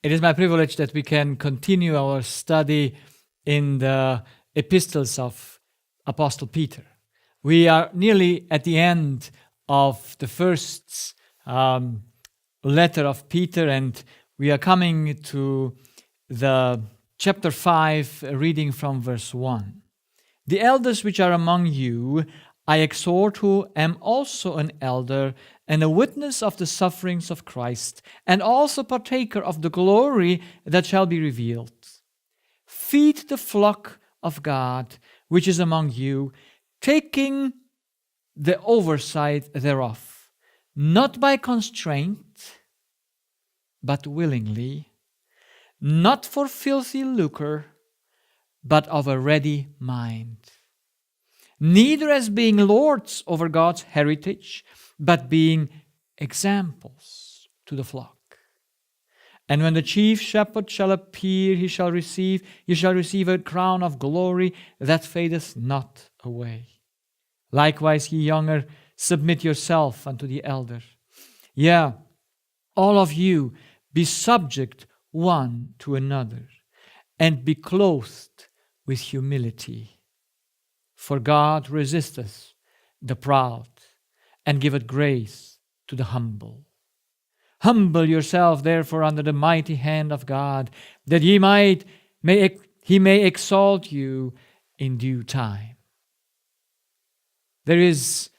It is my privilege that we can continue our study in the epistles of Apostle Peter. We are nearly at the end of the first letter of Peter, and we are coming to the chapter 5, reading from verse 1. The elders which are among you, I exhort, who am also an elder and a witness of the sufferings of Christ, and also partaker of the glory that shall be revealed. Feed the flock of God which is among you, taking the oversight thereof, not by constraint, but willingly, not for filthy lucre, but of a ready mind. Neither as being lords over God's heritage, but being examples to the flock. And when the chief shepherd shall appear, you shall receive a crown of glory that fadeth not away. Likewise, ye younger, submit yourself unto the elder. Yea, all of you, be subject one to another, and be clothed with humility. For God resisteth the proud, and giveth grace to the humble. Humble yourself, therefore, under the mighty hand of God, that He may exalt you in due time. There is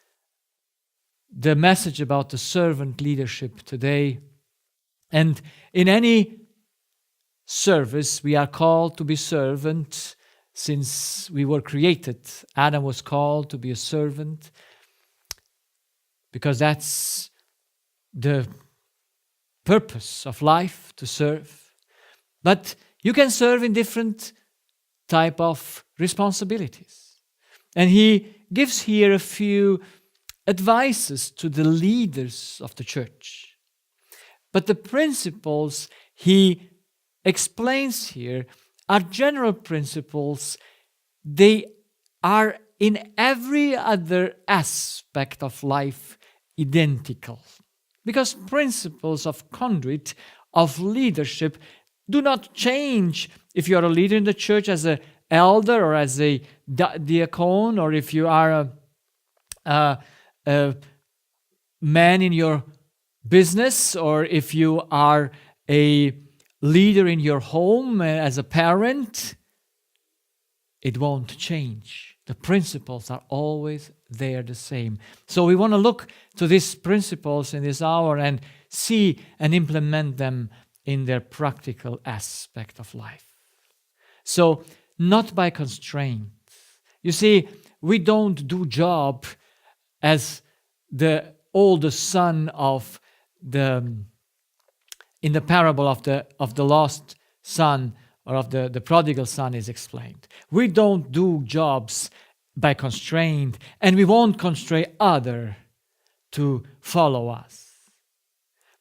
the message about the servant leadership today, and in any service we are called to be servant. Since we were created, Adam was called to be a servant because that's the purpose of life, to serve. But you can serve in different type of responsibilities. And he gives here a few advices to the leaders of the church. But the principles he explains here are general principles. They are in every other aspect of life identical. Because principles of conduct, of leadership, do not change if you are a leader in the church as an elder or as a diacon, or if you are a man in your business, or if you are a leader in your home as a parent. It won't change. The principles are always there the same. So we want to look to these principles in this hour and see and implement them in their practical aspect of life. So, not by constraint. You see, we don't do job as the oldest son of in the parable of the lost son, or of the prodigal son, is explained. We don't do jobs by constraint, and we won't constrain other to follow us.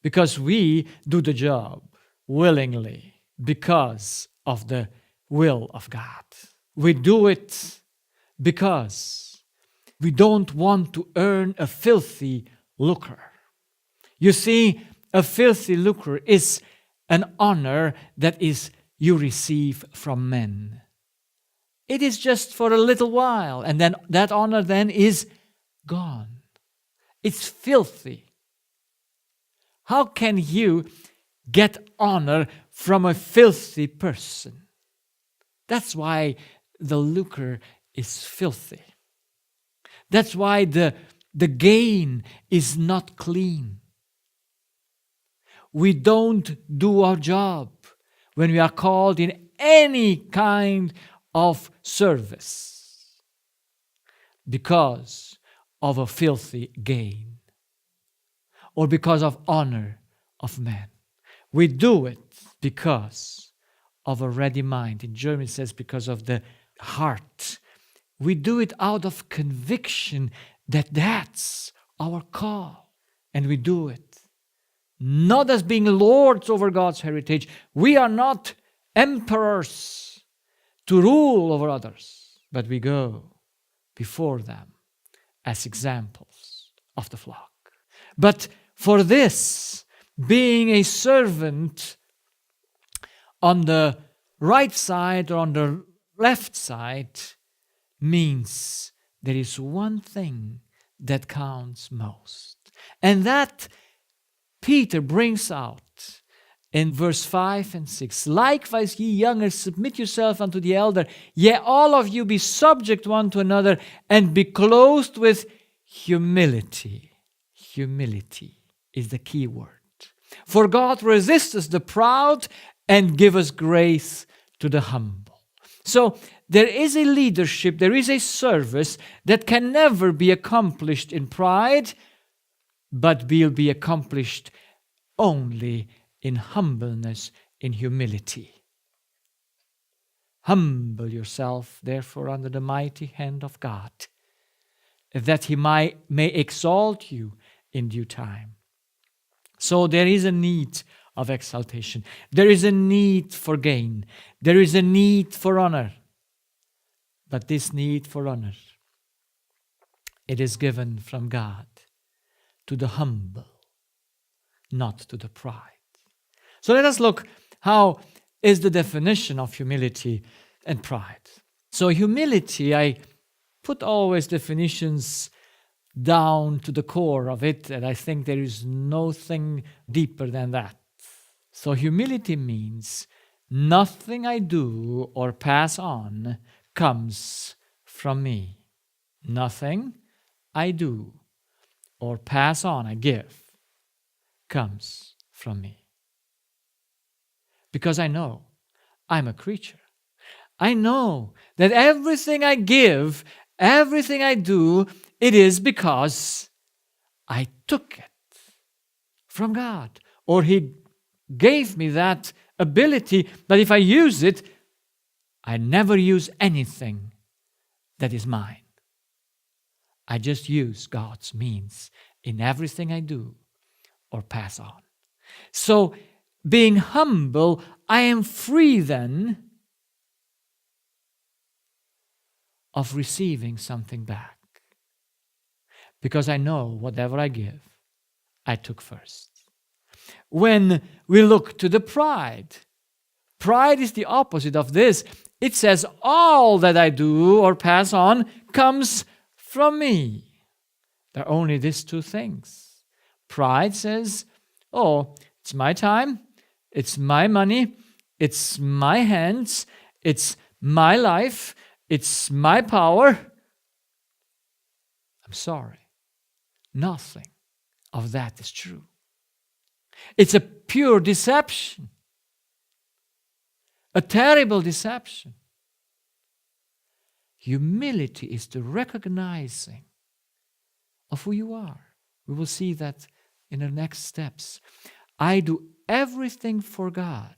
Because we do the job willingly because of the will of God. We do it because we don't want to earn a filthy lucre. You see, a filthy lucre is an honor that you receive from men. It is just for a little while, and then that honor then is gone. It's filthy. How can you get honor from a filthy person? That's why the lucre is filthy. That's why the gain is not clean. We don't do our job when we are called in any kind of service because of a filthy gain or because of honor of man. We do it because of a ready mind. In German it says because of the heart. We do it out of conviction that that's our call, and we do it not as being lords over God's heritage. We are not emperors to rule over others, but we go before them as examples of the flock. But for this, being a servant on the right side or on the left side means there is one thing that counts most. And that Peter brings out in verse 5 and 6. Likewise, ye younger, submit yourself unto the elder. Yea, all of you be subject one to another, and be clothed with humility. Humility is the key word. For God resisteth the proud and giveth grace to the humble. So there is a leadership, there is a service that can never be accomplished in pride, but will be accomplished only in humbleness, in humility. Humble yourself, therefore, under the mighty hand of God, that he may exalt you in due time. So there is a need of exaltation. There is a need for gain. There is a need for honor. But this need for honor, it is given from God to the humble, not to the pride. So let us look how is the definition of humility and pride. So humility, I put always definitions down to the core of it, and I think there is nothing deeper than that. So humility means nothing I do or pass on comes from me. Nothing I do or pass on, I give, comes from me. Because I know I'm a creature. I know that everything I give, everything I do, it is because I took it from God. Or He gave me that ability, but if I use it, I never use anything that is mine. I just use God's means in everything I do or pass on. So, being humble, I am free then of receiving something back. Because I know whatever I give, I took first. When we look to the pride is the opposite of this. It says all that I do or pass on comes from me. There are only these two things. Pride says, oh, it's my time, it's my money, it's my hands, it's my life, it's my power. I'm sorry. Nothing of that is true. It's a pure deception. A terrible deception. Humility is the recognizing of who you are. We will see that in the next steps. I do everything for God.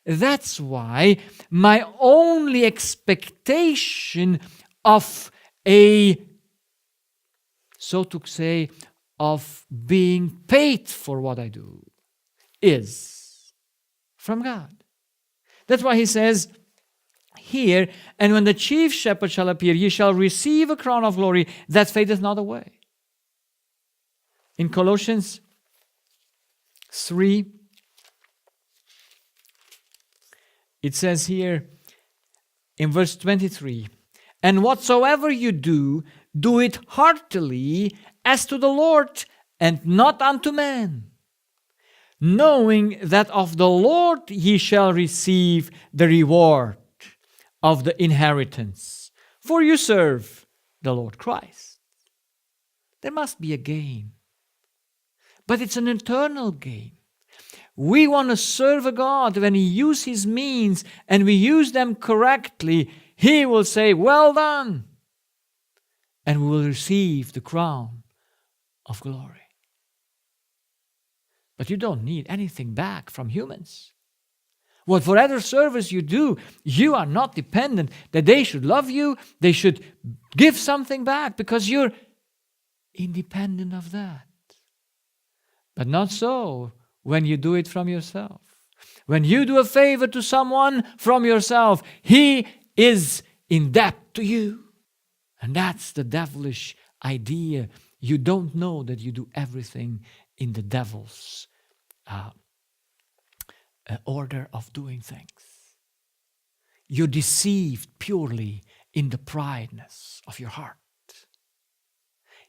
That's why my only expectation of so to say, of being paid for what I do is from God. That's why he says here, and when the chief shepherd shall appear, ye shall receive a crown of glory that fadeth not away. In Colossians 3, it says here in verse 23, and whatsoever you do, do it heartily as to the Lord and not unto man, knowing that of the Lord ye shall receive the reward of the inheritance, for you serve the Lord Christ. There must be a gain, but it's an eternal gain. We want to serve a God. When He uses His means and we use them correctly, He will say, well done, and we will receive the crown of glory. But you don't need anything back from humans. Whatever service you do, you are not dependent that they should love you, they should give something back, because you're independent of that. But not so when you do it from yourself. When you do a favor to someone from yourself, he is in debt to you. And that's the devilish idea. You don't know that you do everything in the devil's an order of doing things. You're deceived purely in the prideness of your heart.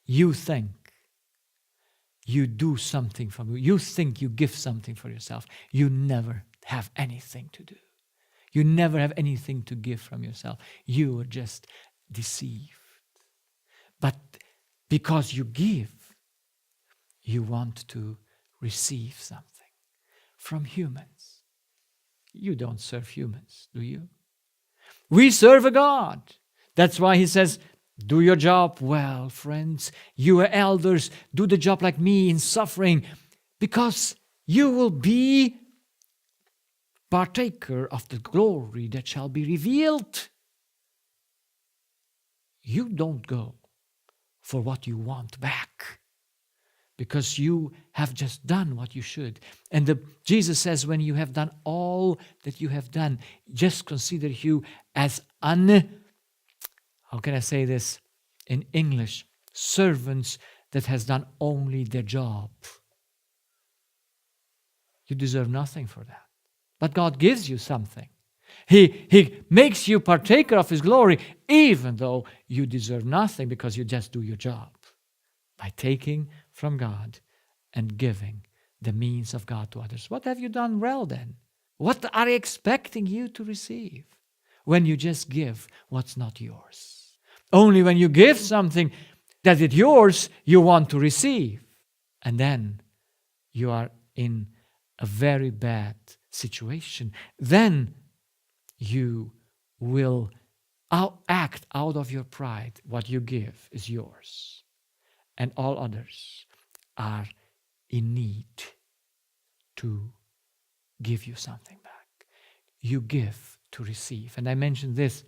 You think you do something from you. You think you give something for yourself. You never have anything to do. You never have anything to give from yourself. You are just deceived. But because you give, you want to receive something from humans. You don't serve humans, do you? We serve a God. That's why he says, do your job well, friends. You are elders. Do the job like me in suffering, because you will be partaker of the glory that shall be revealed. You don't go for what you want back, because you have just done what you should. And Jesus says, when you have done all that you have done, just consider you as how can I say this in English? Servants that has done only their job. You deserve nothing for that. But God gives you something. He makes you partaker of His glory, even though you deserve nothing, because you just do your job by taking from God and giving the means of God to others. What have you done well then? What are they expecting you to receive when you just give what's not yours? Only when you give something that is yours, you want to receive. And then you are in a very bad situation. Then you will act out of your pride. What you give is yours. And all others are in need to give you something back. You give to receive. And I mentioned this.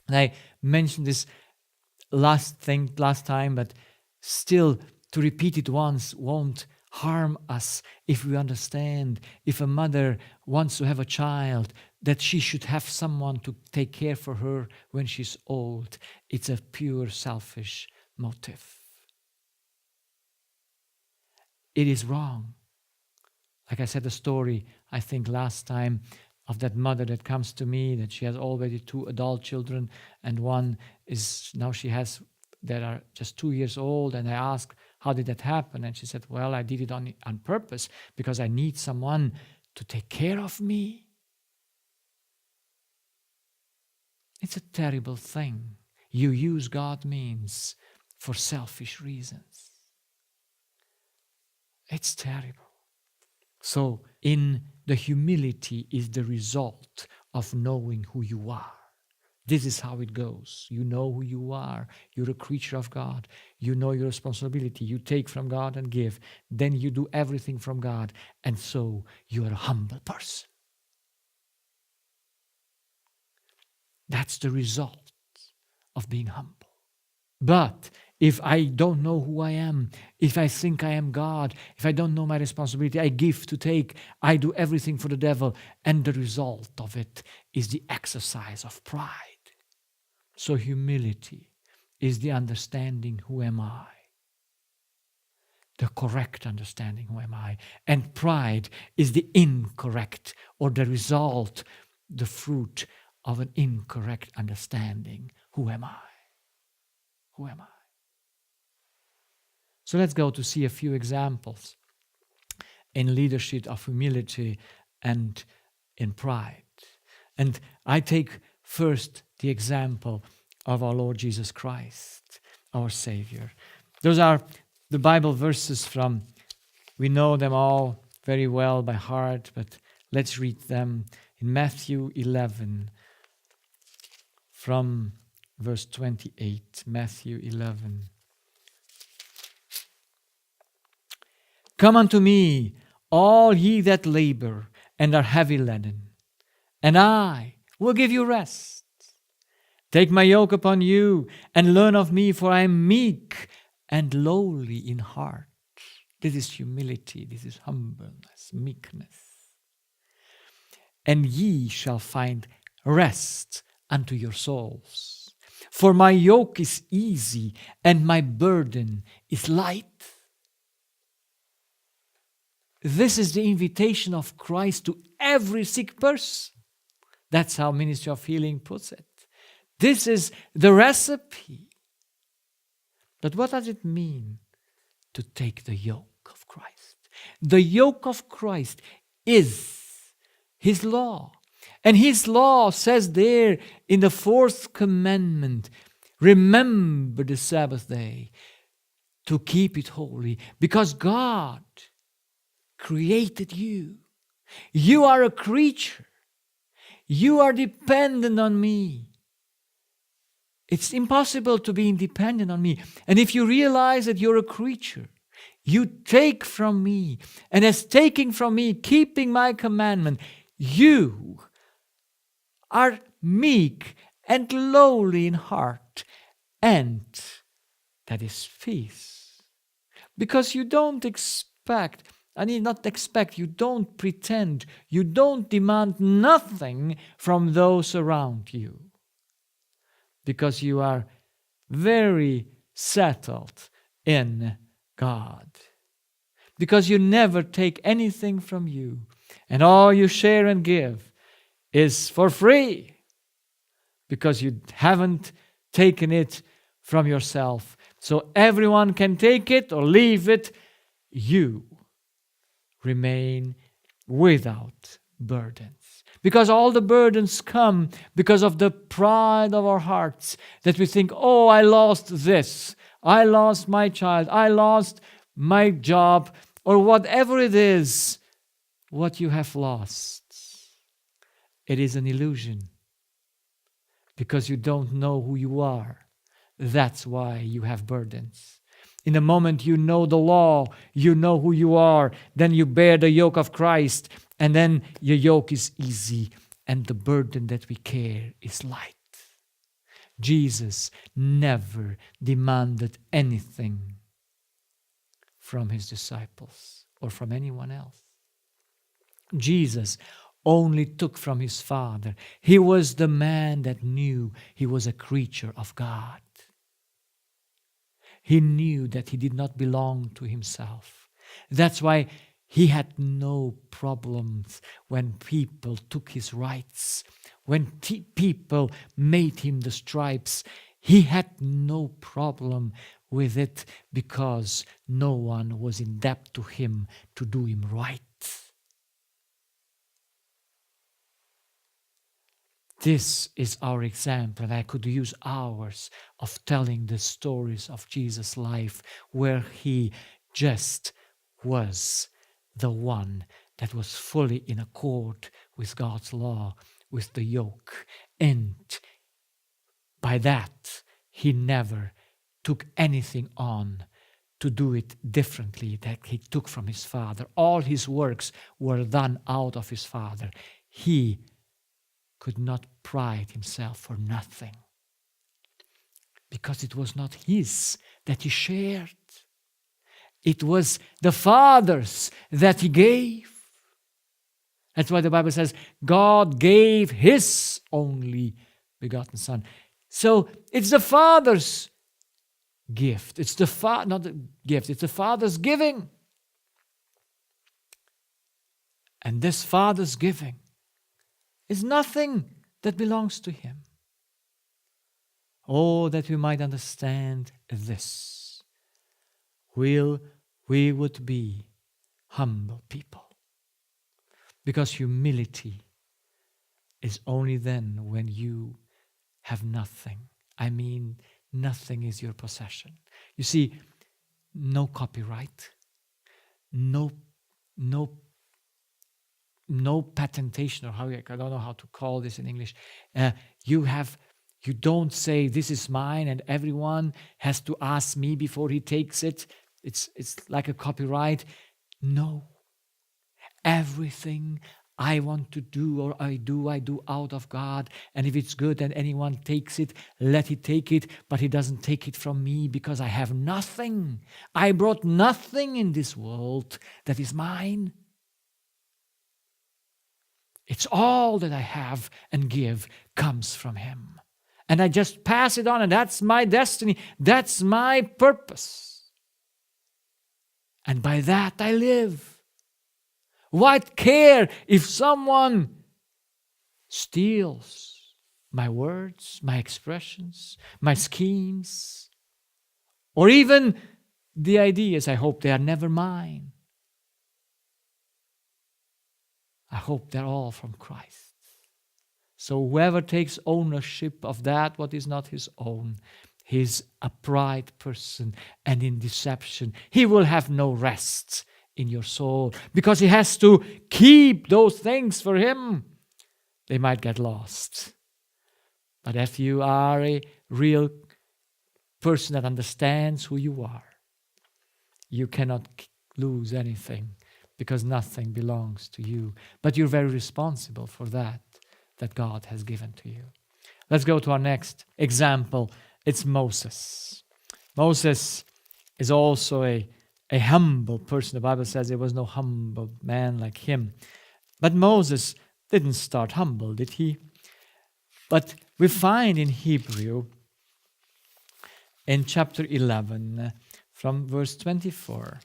And I mentioned this last time, but still to repeat it once won't harm us if we understand. If a mother wants to have a child, that she should have someone to take care for her when she's old. It's a pure selfish motive. It is wrong. Like I said, the story, I think last time, of that mother that comes to me, that she has already 2 adult children, and one is now that are just 2 years old. And I asked, how did that happen? And she said, well, I did it on purpose, because I need someone to take care of me. It's a terrible thing. You use God means for selfish reasons. It's terrible. So in the humility is the result of knowing who you are. This is how it goes. You know who you are. You're a creature of God. You know your responsibility. You take from God and give. Then you do everything from God. And so you are a humble person. That's the result of being humble. But if I don't know who I am, if I think I am God, if I don't know my responsibility, I give to take, I do everything for the devil, and the result of it is the exercise of pride. So humility is the understanding, who am I? The correct understanding, who am I? And pride is the incorrect, or the result, the fruit of an incorrect understanding, who am I? Who am I? So let's go to see a few examples in leadership of humility and in pride. And I take first the example of our Lord Jesus Christ, our Savior. Those are the Bible verses from, we know them all very well by heart, but let's read them in Matthew 11 from verse 28, Matthew 11. Come unto me, all ye that labor and are heavy laden, and I will give you rest. Take my yoke upon you, and learn of me, for I am meek and lowly in heart. This is humility, this is humbleness, meekness. And ye shall find rest unto your souls. For my yoke is easy, and my burden is light. This is the invitation of Christ to every sick person. That's how Ministry of Healing puts it. This is the recipe. But what does it mean to take the yoke of Christ? The yoke of Christ is His law. And His law says there in the fourth commandment, remember the Sabbath day to keep it holy, because God created you. You are a creature. You are dependent on me. It's impossible to be independent on me. And if you realize that you're a creature, you take from me, and as taking from me, keeping my commandment, you are meek and lowly in heart, and that is peace. Because you don't expect, you don't pretend, you don't demand nothing from those around you. Because you are very settled in God. Because you never take anything from you, and all you share and give is for free. Because you haven't taken it from yourself. So everyone can take it or leave it. You remain without burdens. Because all the burdens come because of the pride of our hearts, that we think, oh, I lost this, I lost my child, I lost my job, or whatever it is, what you have lost. It is an illusion. Because you don't know who you are. That's why you have burdens. In the moment you know the law, you know who you are, then you bear the yoke of Christ, and then your yoke is easy, and the burden that we carry is light. Jesus never demanded anything from His disciples or from anyone else. Jesus only took from His Father. He was the man that knew He was a creature of God. He knew that He did not belong to Himself. That's why He had no problems when people took His rights, when people made Him the stripes. He had no problem with it, because no one was in debt to Him to do Him right. This is our example, and I could use hours of telling the stories of Jesus' life, where He just was the one that was fully in accord with God's law, with the yoke. And by that, He never took anything on to do it differently that He took from His Father. All His works were done out of His Father. He could not pride Himself for nothing, because it was not His that He shared. It was the Father's that He gave. That's why the Bible says God gave His only begotten Son. So it's the Father's gift. It's not the gift, it's the Father's giving. And this Father's giving is nothing that belongs to Him. Oh, that we might understand this. We would be humble people. Because humility is only then when you have nothing. I mean, nothing is your possession. You see, no copyright, no patentation, or I don't know how to call this in English. You don't say this is mine and everyone has to ask me before he takes it. It's like a copyright. No. Everything I want to do or I do out of God. And if it's good and anyone takes it, let he take it. But he doesn't take it from me because I have nothing. I brought nothing in this world that is mine. It's all that I have and give comes from Him. And I just pass it on, and that's my destiny. That's my purpose. And by that I live. Why care if someone steals my words, my expressions, my schemes, or even the ideas? I hope they are never mine. I hope they're all from Christ. So whoever takes ownership of that what is not his own, he's a pride person, and in deception he will have no rest in your soul, because he has to keep those things for him. They might get lost. But if you are a real person that understands who you are, you cannot lose anything, because nothing belongs to you. But you're very responsible for that God has given to you. Let's go to our next example. It's Moses. Moses is also a humble person. The Bible says there was no humble man like him. But Moses didn't start humble, did he? But we find in Hebrew, in chapter 11, from verse 24,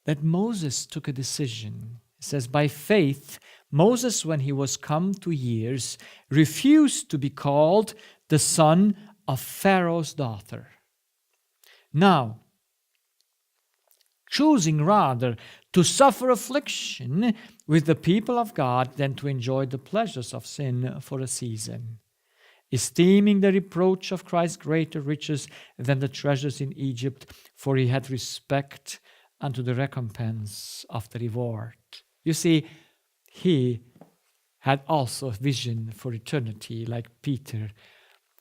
that Moses took a decision. It says, by faith, Moses, when he was come to years, refused to be called the son of Pharaoh's daughter. Now, choosing rather to suffer affliction with the people of God than to enjoy the pleasures of sin for a season, esteeming the reproach of Christ greater riches than the treasures in Egypt, for he had respect unto the recompense of the reward. You see, he had also a vision for eternity, like Peter.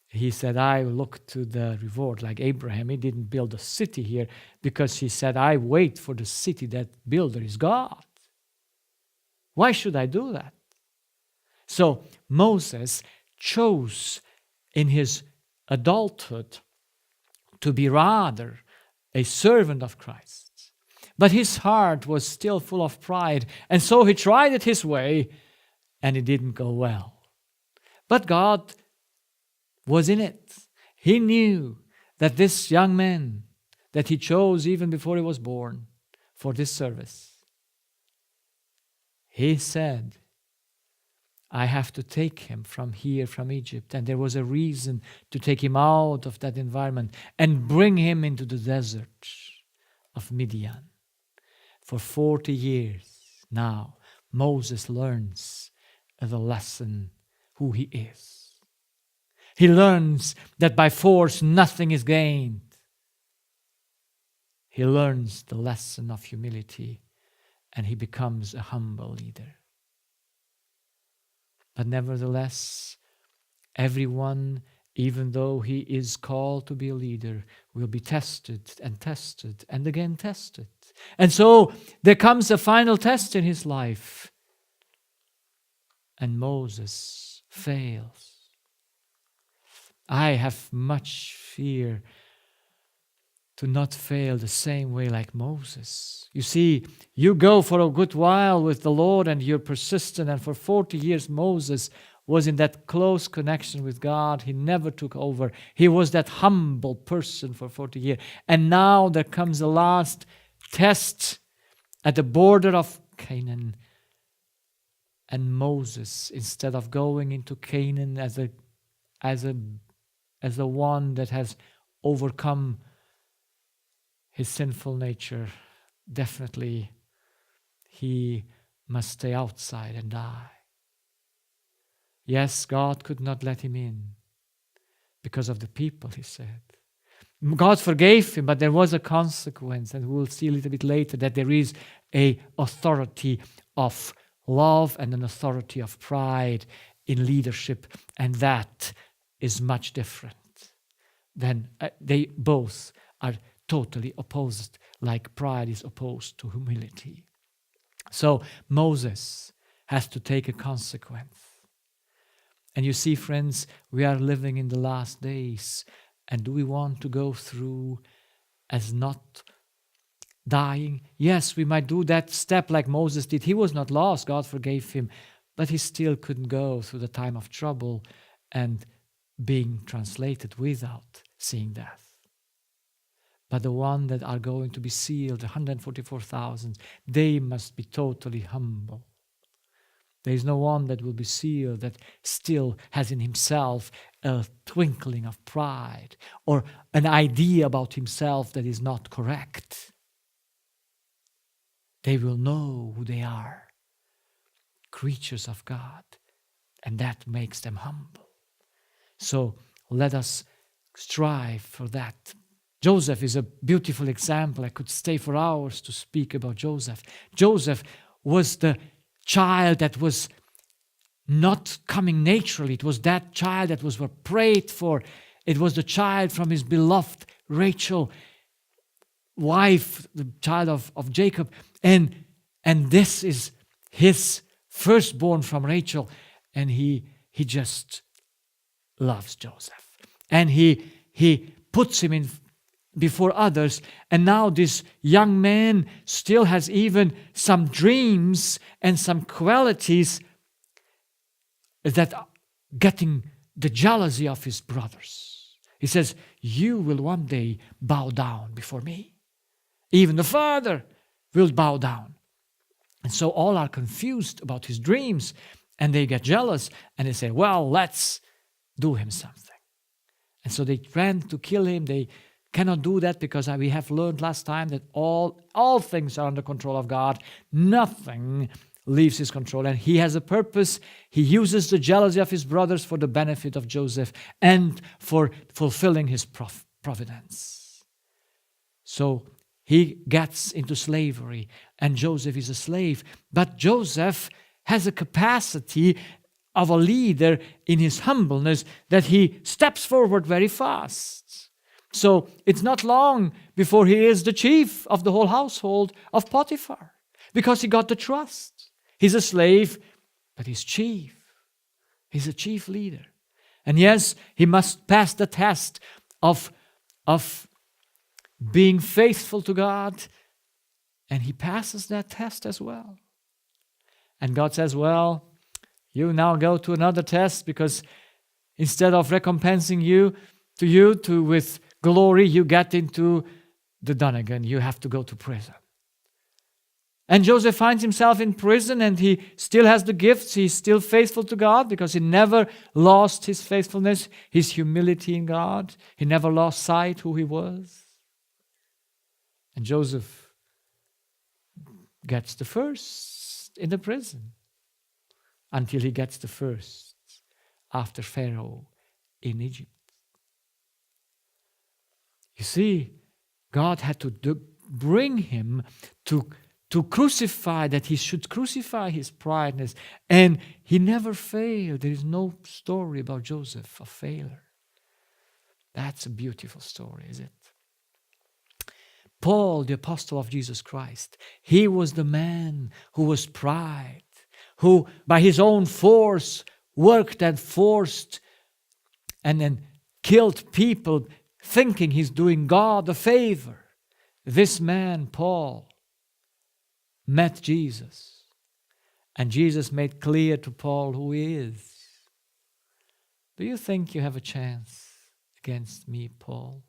He said, I look to the reward, like Abraham. He didn't build a city here because he said, I wait for the city that builder is God. Why should I do that? So Moses chose in his adulthood to be rather a servant of Christ. But his heart was still full of pride, and so he tried it his way, and it didn't go well. But God was in it. He knew that this young man that he chose even before he was born for this service, he said, I have to take him from here, from Egypt. And there was a reason to take him out of that environment and bring him into the desert of Midian. For 40 years now, Moses learns the lesson who he is. He learns that by force nothing is gained. He learns the lesson of humility, and he becomes a humble leader. But nevertheless, everyone, even though he is called to be a leader, will be tested and again tested. And so there comes a final test in his life, and Moses fails. I have much fear to not fail the same way like Moses. You see, you go for a good while with the Lord and you're persistent, and for 40 years Moses was in that close connection with God. He never took over. He was that humble person for 40 years. And now there comes the last test at the border of Canaan. And Moses, instead of going into Canaan as the one that has overcome his sinful nature, definitely he must stay outside and die. Yes, God could not let him in because of the people, he said. God forgave him, but there was a consequence, and we'll see a little bit later that there is an authority of love and an authority of pride in leadership, and that is much different. Then they both are totally opposed, like pride is opposed to humility. So Moses has to take a consequence. And you see, friends, we are living in the last days, and do we want to go through as not dying? Yes, we might do that step like Moses did. He was not lost, God forgave him, but he still couldn't go through the time of trouble and being translated without seeing death. But the one that are going to be sealed, 144,000, they must be totally humble. There is no one that will be sealed that still has in himself a twinkling of pride or an idea about himself that is not correct. They will know who they are, creatures of God, and that makes them humble. So let us strive for that. Joseph is a beautiful example. I could stay for hours to speak about Joseph. Joseph was the child that was not coming naturally. It was that child that was prayed for. It was the child from his beloved Rachel, wife, the child of Jacob. And this is his firstborn from Rachel. And he just loves Joseph. And he puts him in before others. And now this young man still has even some dreams and some qualities that are getting the jealousy of his brothers. He says, you will one day bow down before me. Even the father will bow down. And so all are confused about his dreams, and they get jealous, and they say, well, let's do him something. And so they plan to kill him. They cannot do that because we have learned last time that all things are under control of God. Nothing leaves his control. And he has a purpose. He uses the jealousy of his brothers for the benefit of Joseph and for fulfilling his providence. So he gets into slavery, and Joseph is a slave. But Joseph has a capacity of a leader in his humbleness that he steps forward very fast. So it's not long before he is the chief of the whole household of Potiphar, because he got the trust. He's a slave, but he's chief. He's a chief leader. And yes, he must pass the test of being faithful to God, and he passes that test as well. And God says, well, you now go to another test, because instead of recompensing you with glory, you get into the dungeon. You have to go to prison. And Joseph finds himself in prison, and he still has the gifts. He's still faithful to God because he never lost his faithfulness, his humility in God. He never lost sight who he was. And Joseph gets the first in the prison until he gets the first after Pharaoh in Egypt. You see, God had to bring him to crucify, that he should crucify his prideness. And he never failed. There is no story about Joseph of failure. That's a beautiful story, is it? Paul, the apostle of Jesus Christ, he was the man who was pride, who by his own force worked and forced and then killed people, thinking he's doing God a favor. This man, Paul, met Jesus, and Jesus made clear to Paul who he is. Do you think you have a chance against me, Paul?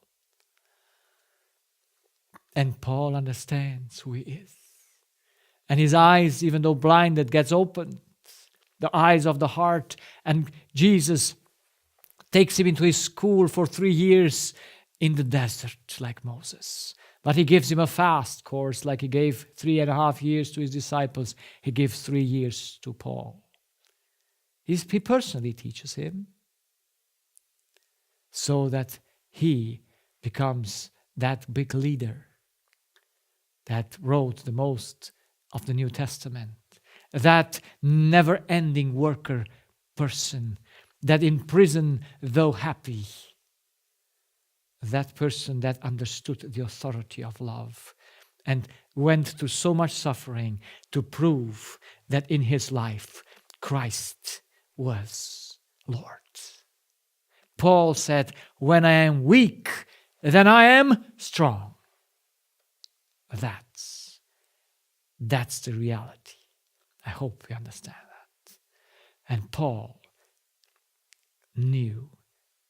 And Paul understands who he is. And his eyes, even though blinded, gets opened, the eyes of the heart, and Jesus takes him into his school for 3 years in the desert like Moses. But he gives him a fast course, like he gave 3.5 years to his disciples. He gives 3 years to Paul. He personally teaches him so that he becomes that big leader that wrote the most of the New Testament, that never-ending worker person, that in prison, though happy, that person that understood the authority of love and went through so much suffering to prove that in his life Christ was Lord. Paul said, when I am weak, then I am strong. That's the reality. I hope we understand that. And Paul knew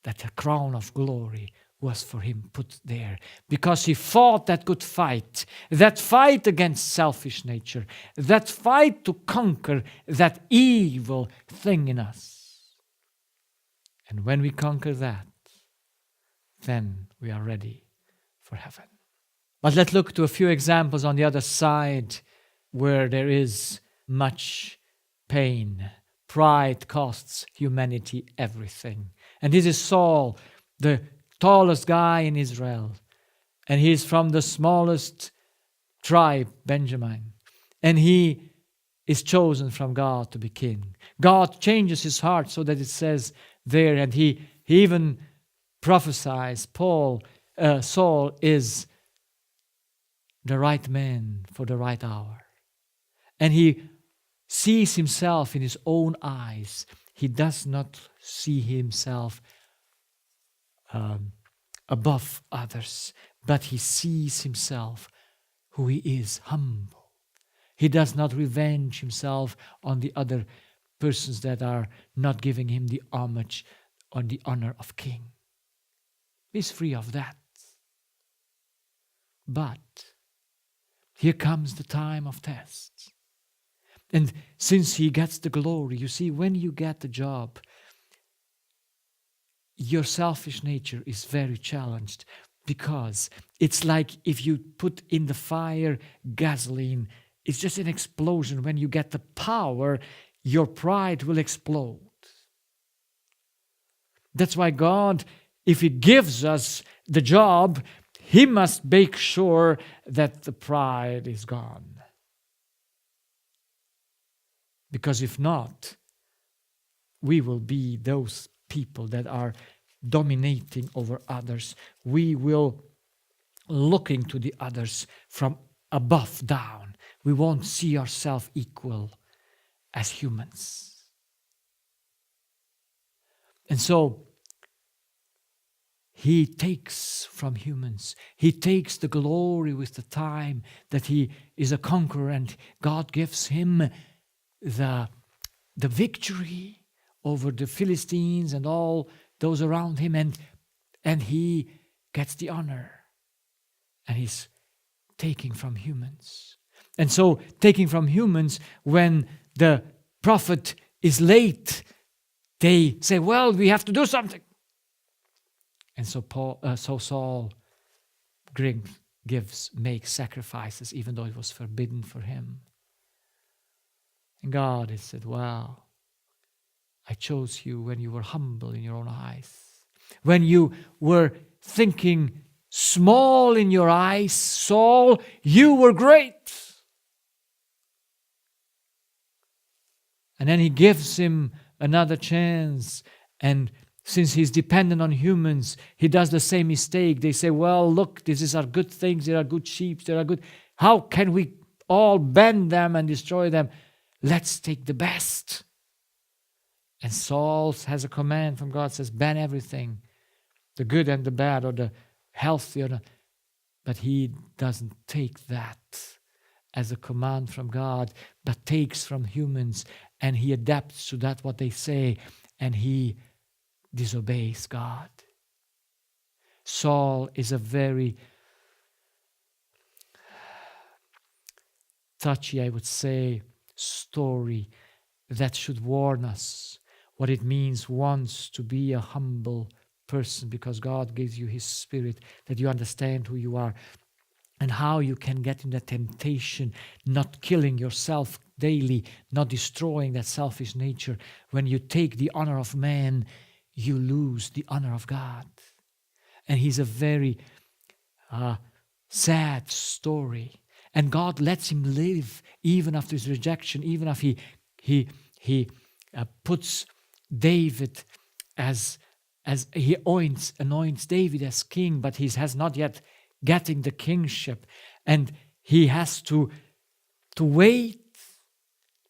that the crown of glory was for him put there, because he fought that good fight, that fight against selfish nature, that fight to conquer that evil thing in us. And when we conquer that, then we are ready for heaven. But let's look to a few examples on the other side where there is much pain. Pride costs humanity everything. And this is Saul, the tallest guy in Israel. And he is from the smallest tribe, Benjamin. And he is chosen from God to be king. God changes his heart so that it says there, and he even prophesies, Saul is the right man for the right hour. And he sees himself in his own eyes. He does not see himself above others, but he sees himself who he is, humble. He does not revenge himself on the other persons that are not giving him the homage or the honor of king. He's free of that. But here comes the time of tests. And since he gets the glory, you see, when you get the job, your selfish nature is very challenged, because it's like if you put in the fire gasoline, it's just an explosion. When you get the power, your pride will explode. That's why God, if he gives us the job, he must make sure that the pride is gone. Because if not, we will be those people that are dominating over others. We will looking to the others from above down. We won't see ourselves equal as humans. And so he takes from humans. He takes the glory with the time that he is a conqueror, and God gives him the victory over the Philistines and all those around him, and he gets the honor. And he's taking from humans. And so taking from humans, when the prophet is late, they say, well, we have to do something. And so Saul makes sacrifices, even though it was forbidden for him. And God has said, well, I chose you when you were humble in your own eyes. When you were thinking small in your eyes, Saul, you were great. And then he gives him another chance. And since he's dependent on humans, he does the same mistake. They say, well, look, these are good things. There are good sheep. There are good. How can we all bend them and destroy them? Let's take the best. And Saul has a command from God, says, ban everything, the good and the bad, or the healthy. But he doesn't take that as a command from God, but takes from humans, and he adapts to that what they say, and he disobeys God. Saul is a very touchy, I would say, story that should warn us what it means once to be a humble person, because God gives you his spirit, that you understand who you are and how you can get in the temptation, not killing yourself daily, not destroying that selfish nature. When you take the honor of man, you lose the honor of God. And he's a very sad story. And God lets him live even after his rejection, even if he puts David as he anoints David as king, but he has not yet getting the kingship, and he has to wait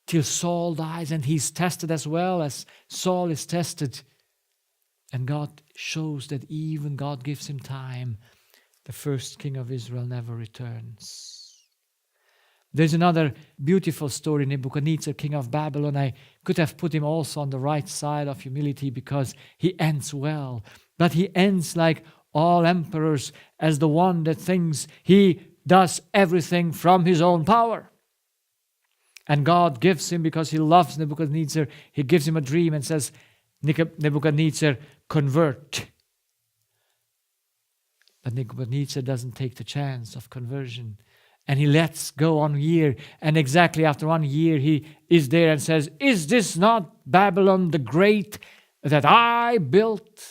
till Saul dies, and he's tested as well as Saul is tested. And God shows that even God gives him time. The first king of Israel never returns. There's another beautiful story, Nebuchadnezzar, king of Babylon. I could have put him also on the right side of humility because he ends well. But he ends like all emperors as the one that thinks he does everything from his own power. And God gives him, because he loves Nebuchadnezzar, he gives him a dream and says, Nebuchadnezzar, convert. But Nebuchadnezzar doesn't take the chance of conversion. And he lets go 1 year. And exactly after 1 year, he is there and says, is this not Babylon the Great that I built?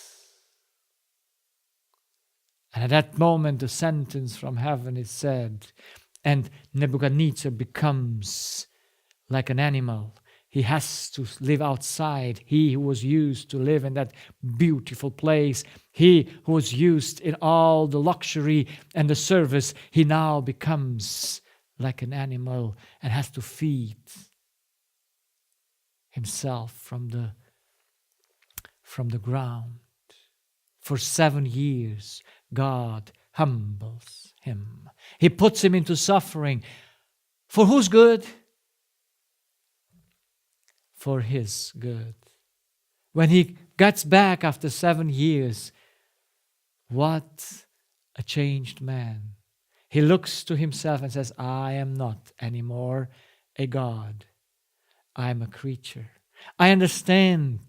And at that moment, the sentence from heaven is said, and Nebuchadnezzar becomes like an animal. He has to live outside. He who was used to live in that beautiful place, he who was used in all the luxury and the service, he now becomes like an animal and has to feed himself from the ground. For 7 years, God humbles him. He puts him into suffering. For whose good? For his good. When he gets back after 7 years, what a changed man. He looks to himself and says, I am not anymore a God. I am a creature. I understand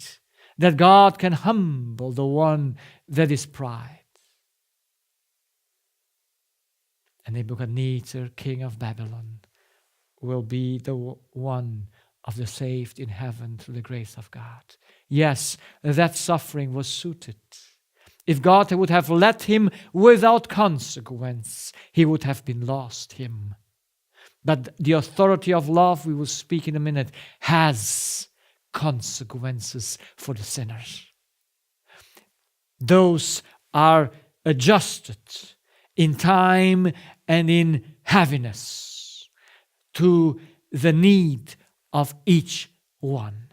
that God can humble the one that is pride. And Nebuchadnezzar, king of Babylon, will be the one of the saved in heaven through the grace of God. Yes, that suffering was suited. If God would have let him without consequence, he would have been lost him. But the authority of love, we will speak in a minute, has consequences for the sinners. Those are adjusted in time and in heaviness to the need of each one.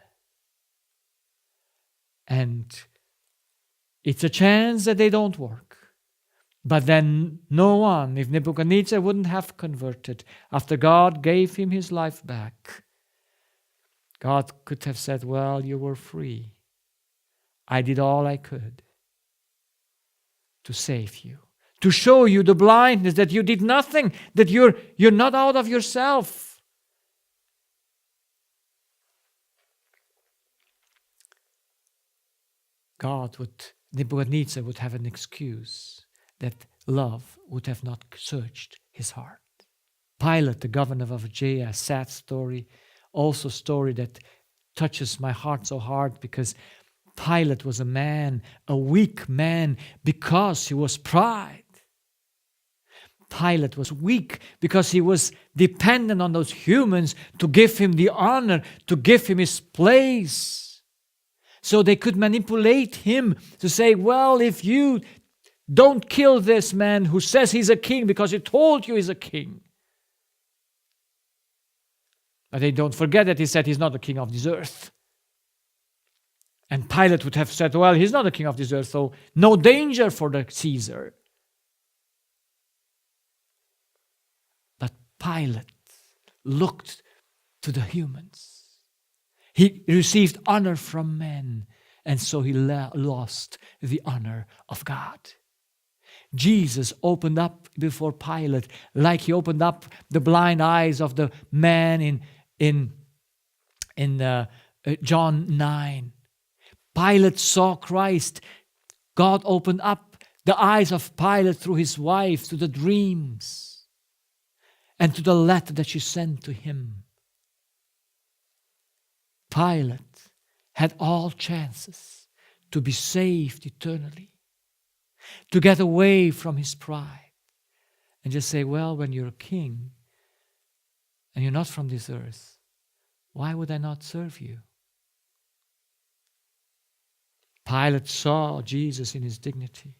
And it's a chance that they don't work. But then no one, if Nebuchadnezzar wouldn't have converted after God gave him his life back, God could have said, well, you were free. I did all I could to save you, to show you the blindness that you did nothing, that you're not out of yourself. Nebuchadnezzar would have an excuse that love would have not searched his heart. Pilate, the governor of Judea, a sad story, also a story that touches my heart so hard, because Pilate was a man, a weak man, because he was pride. Pilate was weak because he was dependent on those humans to give him the honor, to give him his place. So they could manipulate him to say, well, if you don't kill this man who says he's a king because he told you he's a king. But they don't forget that he said he's not the king of this earth. And Pilate would have said, well, he's not the king of this earth, so no danger for the Caesar. But Pilate looked to the humans. He received honor from men, and so he lost the honor of God. Jesus opened up before Pilate like he opened up the blind eyes of the man in John 9. Pilate saw Christ. God opened up the eyes of Pilate through his wife to the dreams and to the letter that she sent to him. Pilate had all chances to be saved eternally, to get away from his pride and just say, well, when you're a king and you're not from this earth, why would I not serve you? Pilate saw Jesus in his dignity.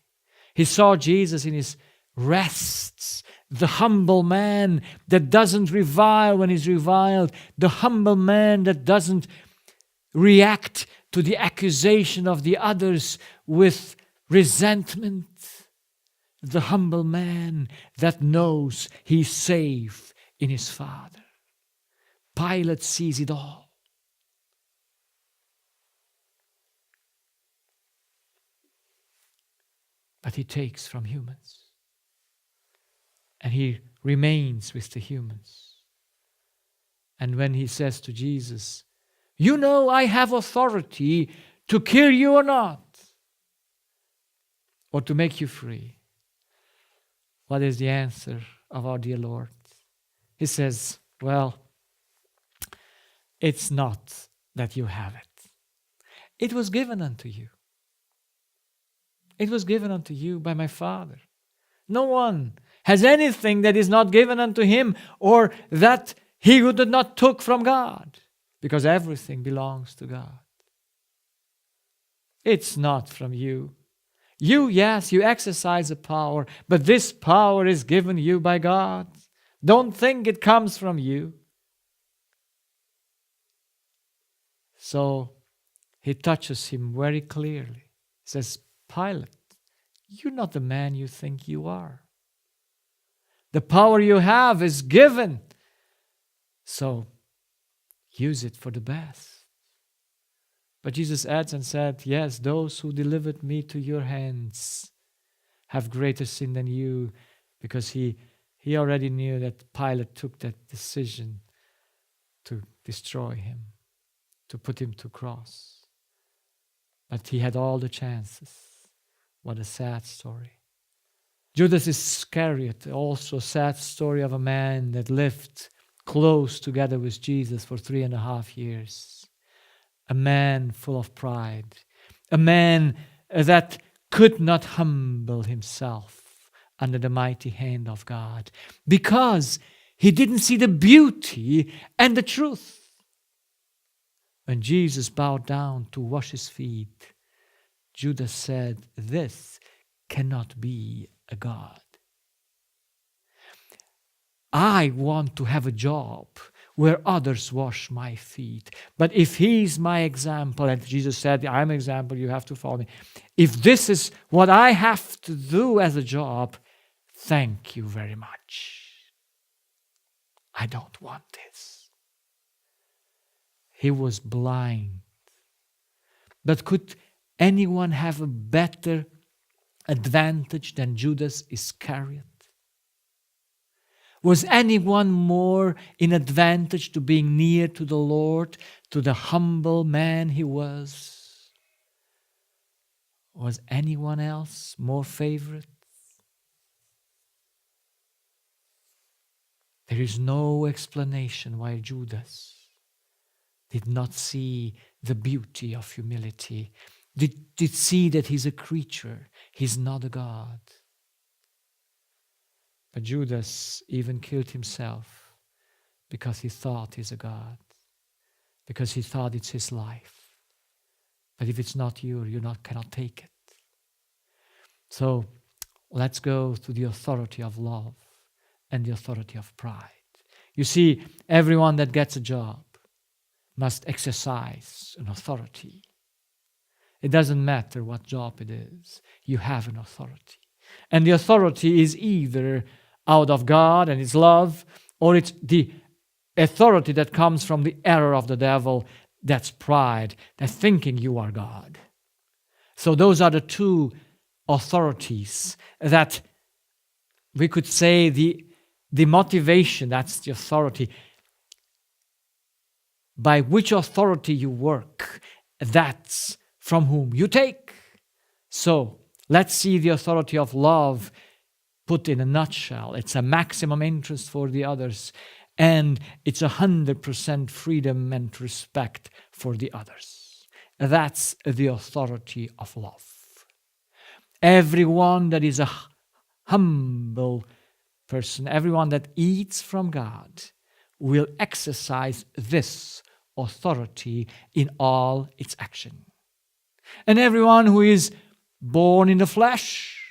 He saw Jesus in his rests, the humble man that doesn't revile when he's reviled, the humble man that doesn't react to the accusation of the others with resentment, the humble man that knows he's safe in his Father. Pilate sees it all. but he takes from humans. And he remains with the humans. And when he says to Jesus, you know I have authority to kill you or not, or to make you free. What is the answer of our dear Lord? He says, well, it's not that you have it. It was given unto you. It was given unto you by my Father. No one has anything that is not given unto him, or that he who did not took from God, because everything belongs to God. It's not from you. You, yes, you exercise a power, but this power is given you by God. Don't think it comes from you. So he touches him very clearly. He says, Pilate, you're not the man you think you are. The power you have is given. So use it for the best. But Jesus adds and said, yes, those who delivered me to your hands have greater sin than you, because he already knew that Pilate took that decision to destroy him, to put him to cross. But he had all the chances. What a sad story. Judas Iscariot, also a sad story of a man that lived close together with Jesus for 3.5 years. A man full of pride. A man that could not humble himself under the mighty hand of God, because he didn't see the beauty and the truth. When Jesus bowed down to wash his feet, Judas said, this cannot be a God. I want to have a job where others wash my feet. But if he's my example, and Jesus said, I'm an example, you have to follow me. If this is what I have to do as a job, thank you very much. I don't want this. He was blind. But could anyone have a better advantage than Judas Iscariot? Was anyone more in advantage to being near to the Lord, to the humble man he was? Was anyone else more favorite? There is no explanation why Judas did not see the beauty of humility, did see that he's a creature, he's not a God. But Judas even killed himself because he thought he's a God, because he thought it's his life. But if it's not you cannot take it. So let's go to the authority of love and the authority of pride. You see, everyone that gets a job must exercise an authority. It doesn't matter what job it is, you have an authority. And the authority is either out of God and His love, or it's the authority that comes from the error of the devil. That's pride, that's thinking you are God. So those are the two authorities that we could say the motivation, that's the authority. By which authority you work, that's from whom you take. So let's see the authority of love put in a nutshell. It's a maximum interest for the others, and it's 100% freedom and respect for the others. That's the authority of love. Everyone that is a humble person, everyone that eats from God, will exercise this authority in all its action. And everyone who is born in the flesh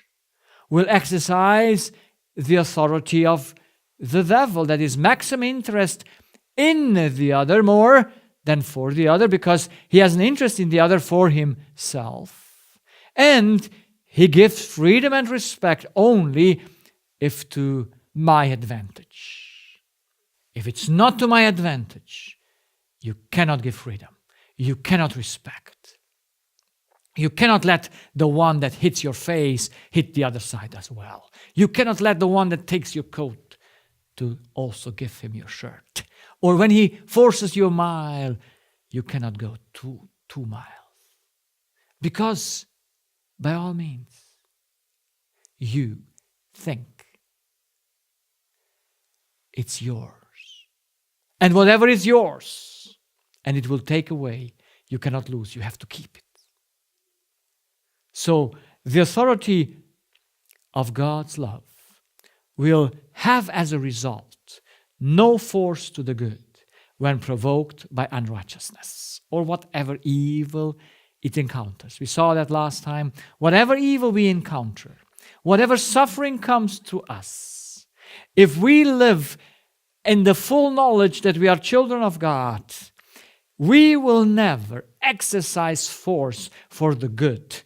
will exercise the authority of the devil, that is maximum interest in the other more than for the other, because he has an interest in the other for himself. And he gives freedom and respect only if to my advantage. If it's not to my advantage, you cannot give freedom. You cannot respect. You cannot let the one that hits your face hit the other side as well. You cannot let the one that takes your coat to also give him your shirt. Or when he forces you a mile, you cannot go 2 miles. Because, by all means, you think it's yours. And whatever is yours, and it will take away, you cannot lose. You have to keep it. So the authority of God's love will have as a result no force to the good when provoked by unrighteousness or whatever evil it encounters. We saw that last time. Whatever evil we encounter, whatever suffering comes to us, if we live in the full knowledge that we are children of God, we will never exercise force for the good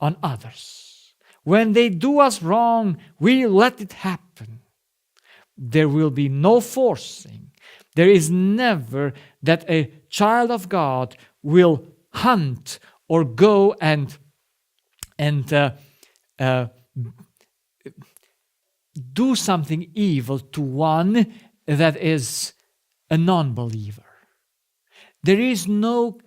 on others. When they do us wrong, we let it happen. There will be no forcing. There is never that a child of God will hunt or go and do something evil to one that is a non-believer. There is no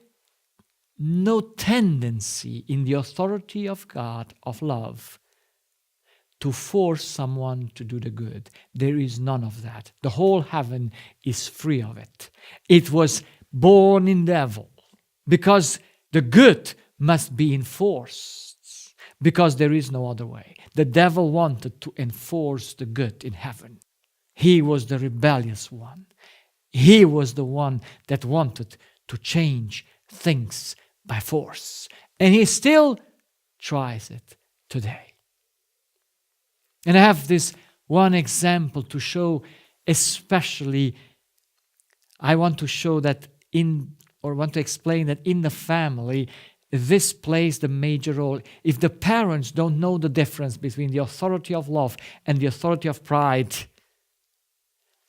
tendency in the authority of God, of love, to force someone to do the good. There is none of that. The whole heaven is free of it. It was born in devil because the good must be enforced, because there is no other way. The devil wanted to enforce the good in heaven. He was the rebellious one. He was the one that wanted to change things by force. And he still tries it today. And I have this one example to show, especially, I want to show that want to explain that in the family, this plays the major role. If the parents don't know the difference between the authority of love and the authority of pride,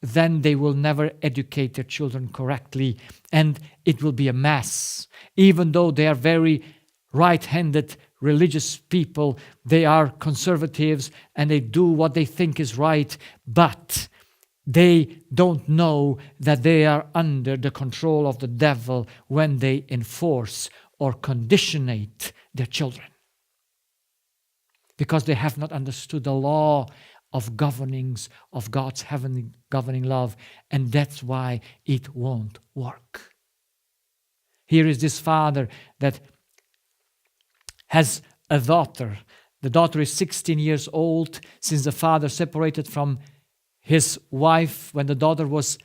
then they will never educate their children correctly, and it will be a mess. Even though they are very right-handed religious people, they are conservatives and they do what they think is right, but they don't know that they are under the control of the devil when they enforce or conditionate their children, because they have not understood the law of governings of God's heavenly governing love, and that's why it won't work. Here is this father that has a daughter. The daughter is 16 years old. Since the father separated from his wife when the daughter was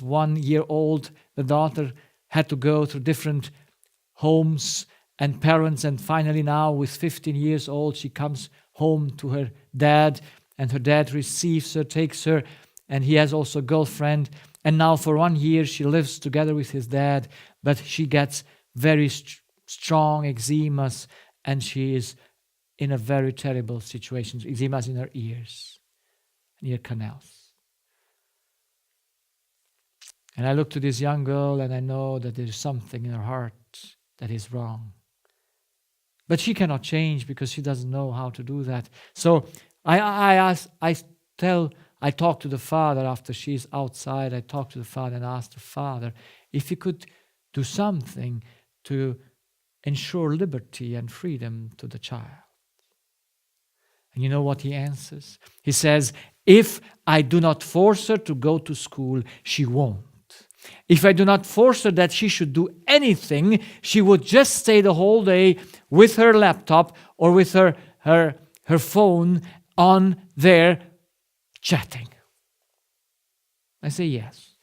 1 year old, the daughter had to go through different homes and parents, and finally now with 15 years old she comes home to her dad, and her dad receives her, takes her, and he has also a girlfriend, and now for 1 year she lives together with his dad, but she gets very strong eczemas, and she is in a very terrible situation. Eczemas in her ears, ear canals. And I look to this young girl and I know that there is something in her heart that is wrong. But she cannot change because she doesn't know how to do that. So I talk to the father after she's outside. I talk to the father and ask the father if he could do something to ensure liberty and freedom to the child. And you know what he answers? He says, if I do not force her to go to school, she won't. If I do not force her that she should do anything, she would just stay the whole day with her laptop or with her phone on there chatting. I say yes.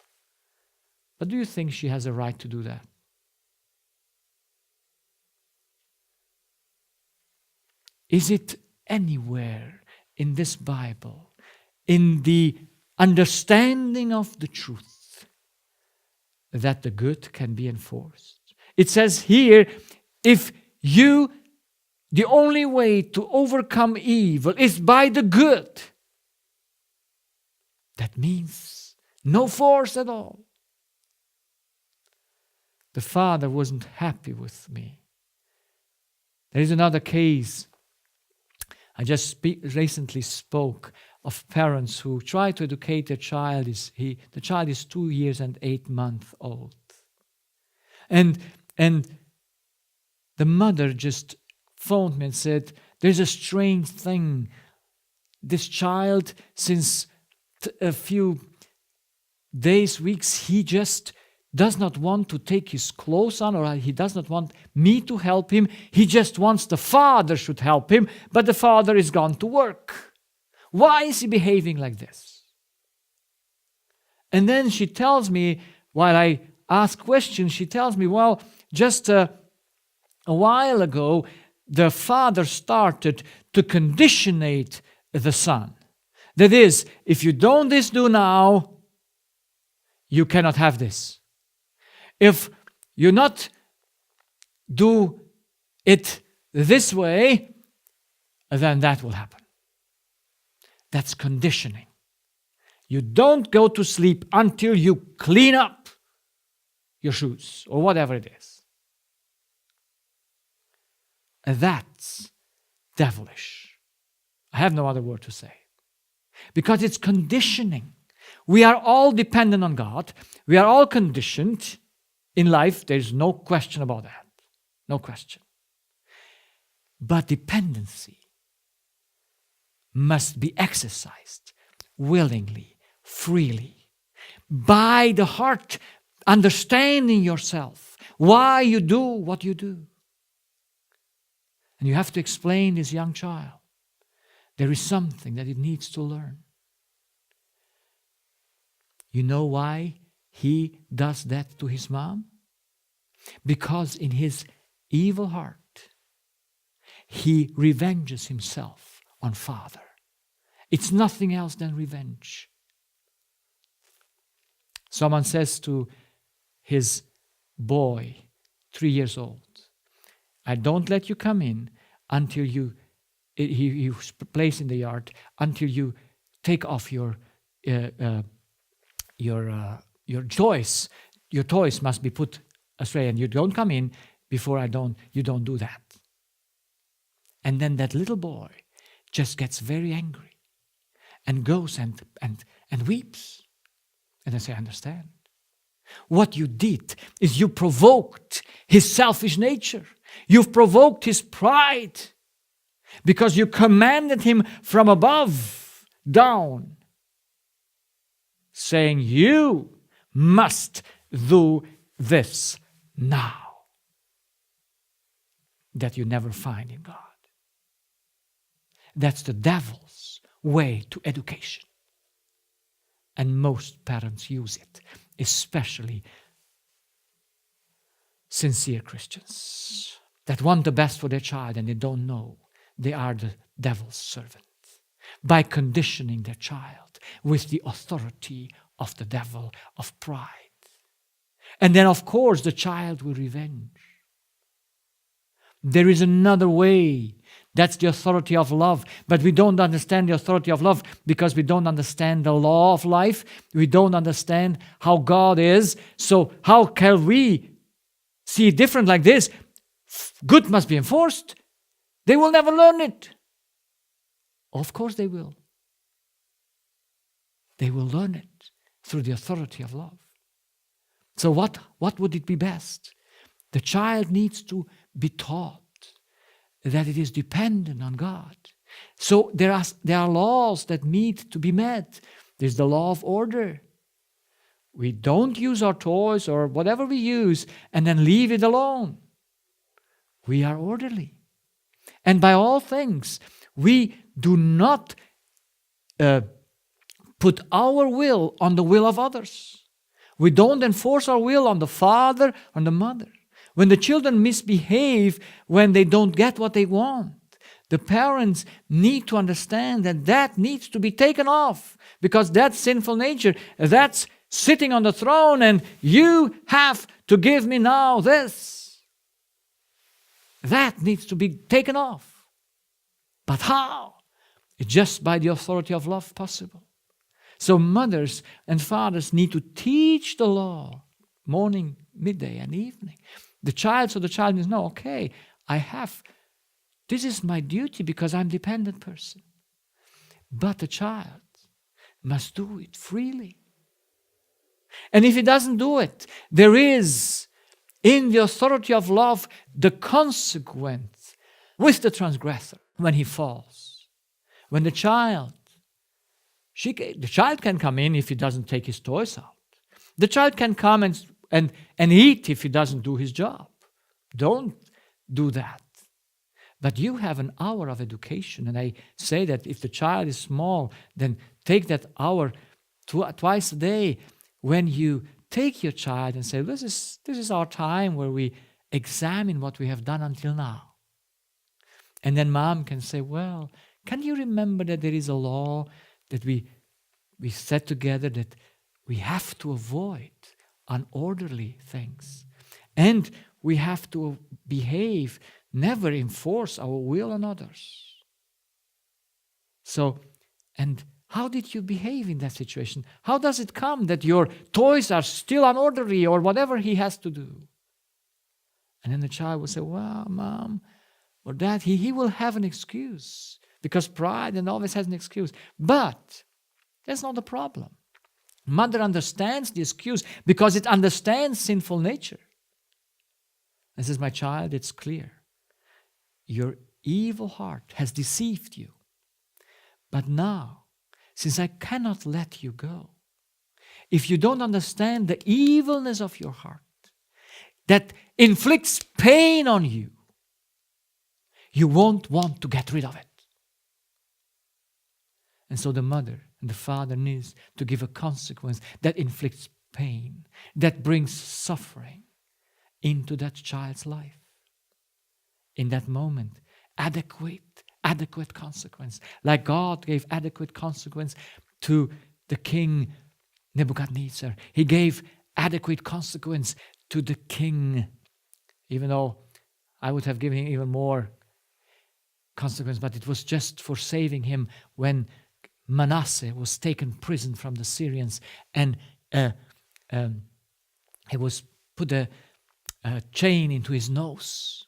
But do you think she has a right to do that? Is it anywhere in this Bible, in the understanding of the truth, that the good can be enforced? It says here, the only way to overcome evil is by the good. That means no force at all. The father wasn't happy with me There is another case. I just recently spoke of parents who try to educate their child. The child is 2 years and 8 months old. And the mother just phoned me and said, there's a strange thing. This child, since a few days, weeks, he just does not want to take his clothes on, or he does not want me to help him. He just wants the father should help him, but the father is gone to work. Why is he behaving like this? And then she tells me, while I ask questions, she tells me, well, just a while ago, the father started to conditionate the son. That is, if you don't do now, you cannot have this. If you not do it this way, then that will happen. That's conditioning. You don't go to sleep until you clean up your shoes or whatever it is. And that's devilish. I have no other word to say. Because it's conditioning. We are all dependent on God. We are all conditioned in life. There's no question about that. No question. But dependency must be exercised willingly, freely, by the heart, understanding yourself, why you do what you do. And you have to explain this young child. There is something that it needs to learn. You know why he does that to his mom? Because in his evil heart, he revenges himself on father. It's nothing else than revenge. Someone says to his boy, 3 years old, I don't let you come in until he plays in the yard, until you take off your toys. Your toys must be put astray, and you don't come in before you don't do that. And then that little boy just gets very angry and goes and weeps. And I say, I understand. What you did is you provoked his selfish nature. You've provoked his pride because you commanded him from above down, saying, you must do this now. That you never find in God. That's the devil's way to education. And most parents use it, especially sincere Christians that want the best for their child and they don't know they are the devil's servant by conditioning their child with the authority of the devil of pride. And then, of course, the child will revenge. There is another way. That's the authority of love. But we don't understand the authority of love because we don't understand the law of life. We don't understand how God is. So how can we see it different like this? Good must be enforced. They will never learn it. Of course they will. They will learn it through the authority of love. So what would it be best? The child needs to be taught that it is dependent on God. So there are laws that need to be met. There's the law of order. We don't use our toys or whatever we use and then leave it alone. We are orderly. And by all things, we do not put our will on the will of others. We don't enforce our will on the father, on the mother. When the children misbehave, when they don't get what they want, the parents need to understand that needs to be taken off because that's sinful nature. That's sitting on the throne and you have to give me now this. That needs to be taken off. But how? It's just by the authority of love possible. So mothers and fathers need to teach the law morning, midday, and evening. So the child needs to know, okay, I have This is my duty because I'm a dependent person. But the child must do it freely. And if he doesn't do it, there is, in the authority of love, the consequence with the transgressor when he falls. When the child can come in if he doesn't take his toys out. The child can come and eat if he doesn't do his job. Don't do that. But you have an hour of education, and I say that if the child is small, then take that hour twice a day when you take your child and say, this is our time where we examine what we have done until now. And then mom can say, well, can you remember that there is a law that we set together that we have to avoid unorderly things. And we have to behave, never enforce our will on others. So, and how did you behave in that situation? How does it come that your toys are still unorderly or whatever he has to do? And then the child will say, well, mom, or dad, he will have an excuse because pride and always has an excuse. But that's not the problem. Mother understands the excuse because it understands sinful nature. And says, my child, it's clear. Your evil heart has deceived you. But now, since I cannot let you go, if you don't understand the evilness of your heart that inflicts pain on you, you won't want to get rid of it. And so the mother and the father needs to give a consequence that inflicts pain, that brings suffering into that child's life. In that moment, adequate consequence. Like God gave adequate consequence to the king Nebuchadnezzar. He gave adequate consequence to the king, even though I would have given him even more consequence, but it was just for saving him when Manasseh was taken prison from the Syrians, and he was put a chain into his nose.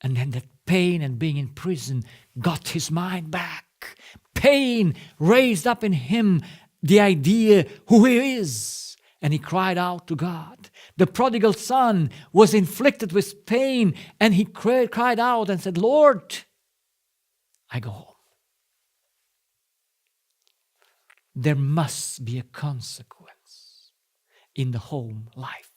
And then that pain and being in prison got his mind back. Pain raised up in him the idea who he is. And he cried out to God. The prodigal son was inflicted with pain, and he cried out and said, Lord, I go home. There must be a consequence in the home life.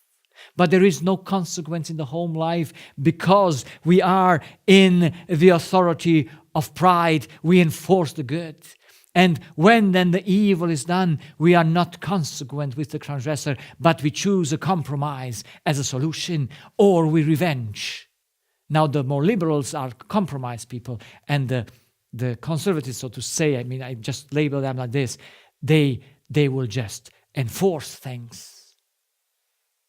But there is no consequence in the home life because we are in the authority of pride. We enforce the good. And when then the evil is done, we are not consequent with the transgressor, but we choose a compromise as a solution, or we revenge. Now the more liberals are compromise people, and the conservatives, so to say, I just label them like this, they will just enforce things.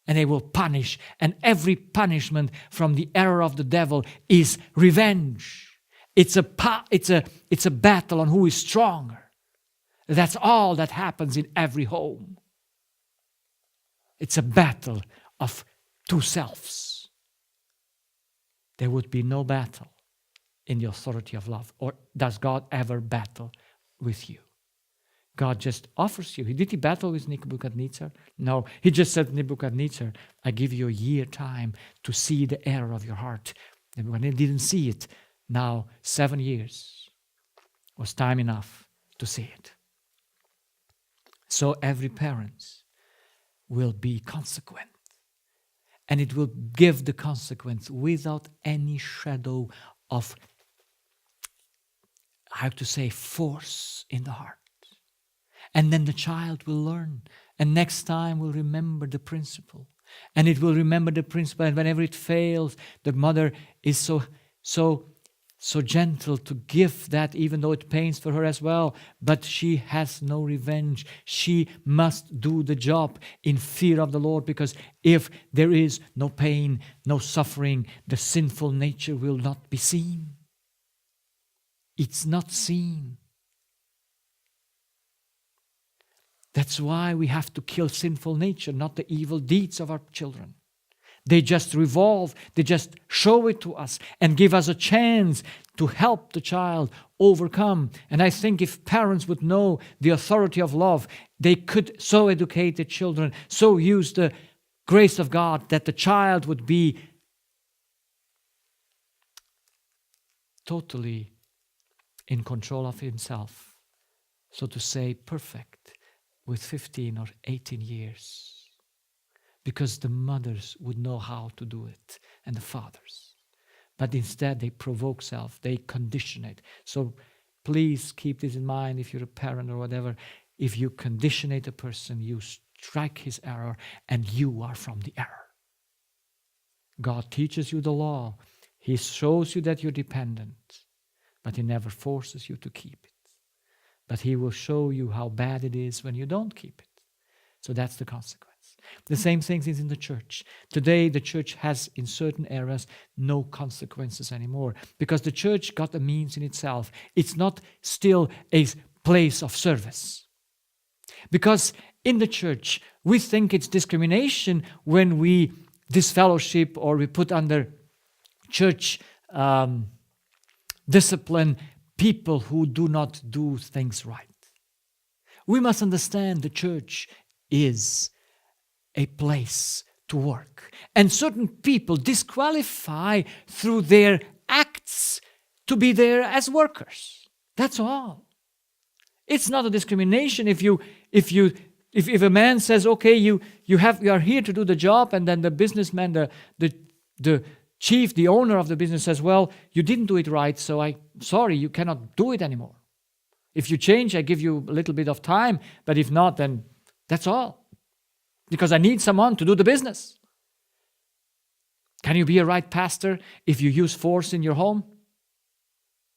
And they will punish. And every punishment from the error of the devil is revenge. It's a battle on who is stronger. That's all that happens in every home. It's a battle of two selves. There would be no battle in the authority of love. Or does God ever battle with you? God just offers you. Did he battle with Nebuchadnezzar? No. He just said, Nebuchadnezzar, I give you a year time to see the error of your heart. Nebuchadnezzar didn't see it. Now, 7 years was time enough to see it. So every parent will be consequent. And it will give the consequence without any shadow of, force in the heart. And then the child will learn. And next time will remember the principle. And it will remember the principle. And whenever it fails, the mother is so gentle to give that, even though it pains for her as well. But she has no revenge. She must do the job in fear of the Lord, because if there is no pain, no suffering, the sinful nature will not be seen. It's not seen. That's why we have to kill sinful nature, not the evil deeds of our children. They just revolve, they just show it to us and give us a chance to help the child overcome. And I think if parents would know the authority of love, they could so educate their children, so use the grace of God that the child would be totally in control of himself, so to say, perfect with 15 or 18 years. Because the mothers would know how to do it, and the fathers. But instead they provoke self, they condition it. So please keep this in mind if you're a parent or whatever. If you conditionate a person, you strike his error, and you are from the error. God teaches you the law. He shows you that you're dependent, but He never forces you to keep it. But He will show you how bad it is when you don't keep it. So that's the consequence. The same thing is in the church. Today, the church has, in certain areas, no consequences anymore, because the church got a means in itself. It's not still a place of service. Because in the church, we think it's discrimination when we disfellowship or we put under church discipline people who do not do things right. We must understand the church is a place to work. And certain people disqualify through their acts to be there as workers. That's all. It's not a discrimination if a man says, okay, you are here to do the job, and then the businessman, the chief, the owner of the business says, well, you didn't do it right, so I'm sorry, you cannot do it anymore. If you change, I give you a little bit of time, but if not, then that's all. Because I need someone to do the business. Can you be a right pastor if you use force in your home?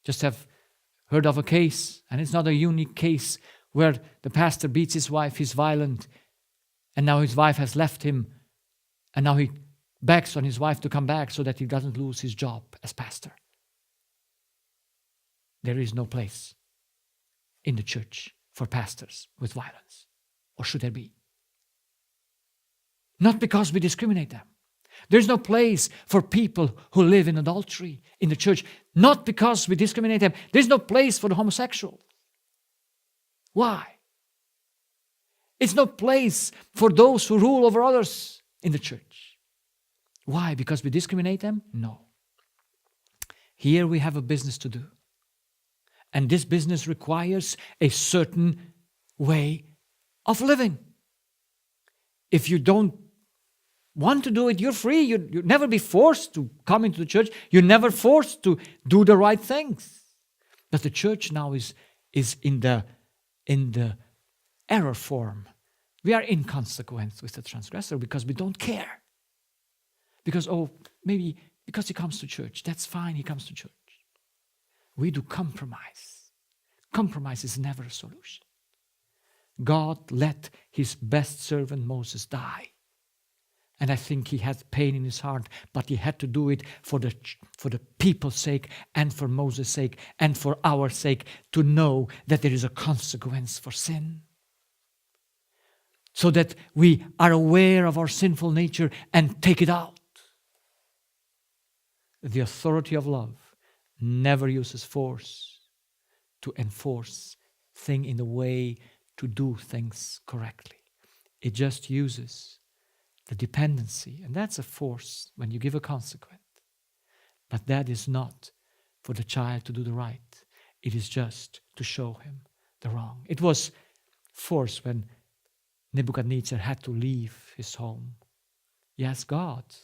Just have heard of a case, and it's not a unique case, where the pastor beats his wife, he's violent, and now his wife has left him, and now he begs on his wife to come back so that he doesn't lose his job as pastor. There is no place in the church for pastors with violence. Or should there be? Not because we discriminate them. There's no place for people who live in adultery in the church. Not because we discriminate them. There's no place for the homosexual. Why? It's no place for those who rule over others in the church. Why? Because we discriminate them? No. Here we have a business to do. And this business requires a certain way of living. If you don't want to do it, you're free. You'll never be forced to come into the church. You're never forced to do the right things. But the church now is in the error form. We are inconsequent with the transgressor because we don't care. Because, maybe because he comes to church, that's fine, he comes to church. We do compromise. Compromise is never a solution. God let His best servant Moses die. And I think he had pain in his heart, but he had to do it for the people's sake and for Moses' sake and for our sake, to know that there is a consequence for sin. So that we are aware of our sinful nature and take it out. The authority of love never uses force to enforce things in the way to do things correctly. It just uses the dependency, and that's a force when you give a consequence. But that is not for the child to do the right. It is just to show him the wrong. It was force when Nebuchadnezzar had to leave his home. Yes,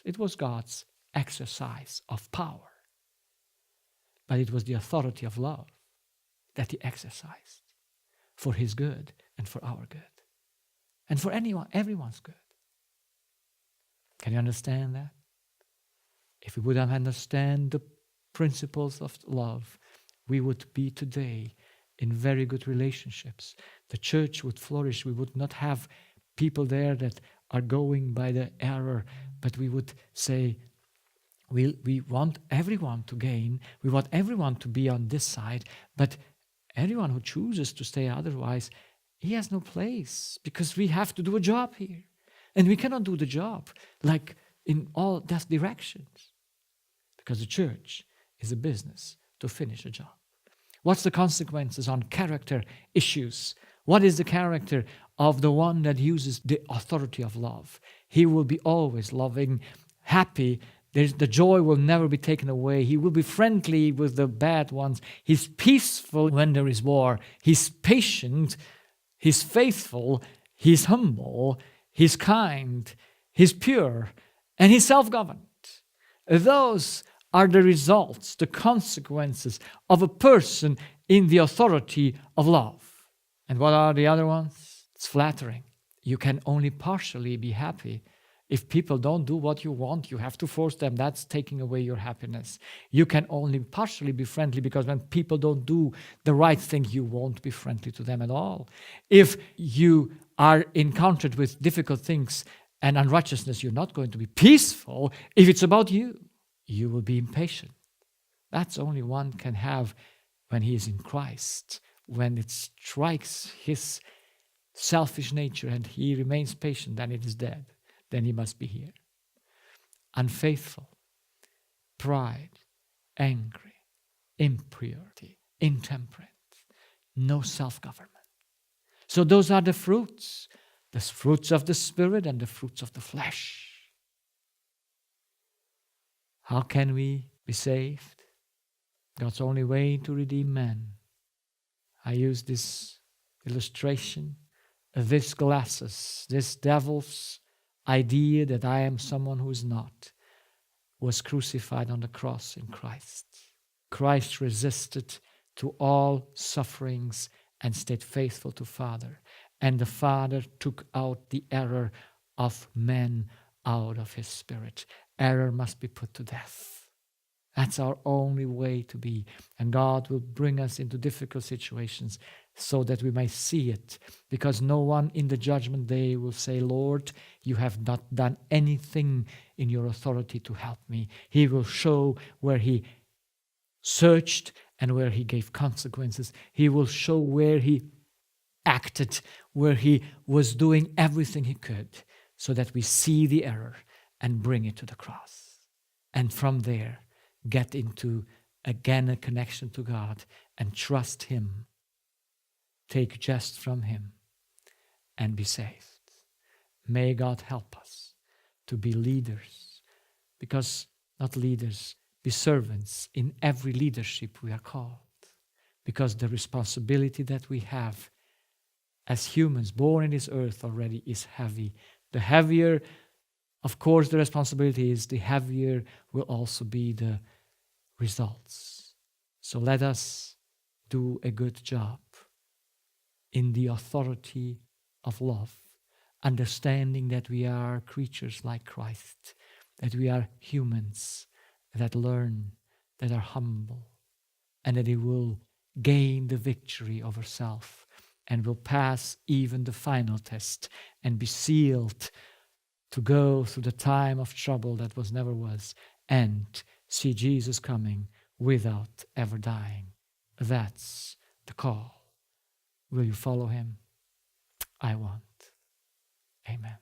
it was God's exercise of power. But it was the authority of love that He exercised for His good and for our good. And for everyone's good. Can you understand that? If we would understand the principles of love, we would be today in very good relationships. The church would flourish. We would not have people there that are going by the error, but we would say, we want everyone to gain. We want everyone to be on this side, but anyone who chooses to stay otherwise, he has no place, because we have to do a job here. And we cannot do the job like in all that directions. Because the church is a business to finish a job. What's the consequences on character issues? What is the character of the one that uses the authority of love? He will be always loving, happy. The joy will never be taken away. He will be friendly with the bad ones. He's peaceful when there is war. He's patient. He's faithful. He's humble. He's kind. He's pure. And he's self-governed. Those are the results, the consequences of a person in the authority of love. And what are the other ones? It's flattering. You can only partially be happy. If people don't do what you want, you have to force them. That's taking away your happiness. You can only partially be friendly because when people don't do the right thing, you won't be friendly to them at all. If you are encountered with difficult things and unrighteousness, you're not going to be peaceful. If it's about you, you will be impatient. That's only one can have when he is in Christ. When it strikes his selfish nature and he remains patient, then it is dead. Then he must be here. Unfaithful, pride, angry, impurity, intemperate, no self-government. So those are the fruits of the Spirit and the fruits of the flesh. How can we be saved? God's only way to redeem man. I use this illustration, this glasses, this devil's idea that I am someone who is not, was crucified on the cross in Christ. Christ resisted to all sufferings and stayed faithful to Father. And the Father took out the error of men out of his spirit. Error must be put to death. That's our only way to be. And God will bring us into difficult situations so that we may see it. Because no one in the judgment day will say, Lord, you have not done anything in your authority to help me. He will show where he searched and where he gave consequences. He will show where he acted, where he was doing everything he could, so that we see the error and bring it to the cross. And from there, get into, again, a connection to God and trust him. Take just from him and be saved. May God help us to be leaders, because not leaders, be servants in every leadership we are called. Because the responsibility that we have as humans born in this earth already is heavy. The heavier, of course, the responsibility is, the heavier will also be the results. So let us do a good job in the authority of love, understanding that we are creatures like Christ, that we are humans that learn, that are humble, and that they will gain the victory over self and will pass even the final test and be sealed to go through the time of trouble that never was, and see Jesus coming without ever dying. That's the call. Will you follow him? I want. Amen.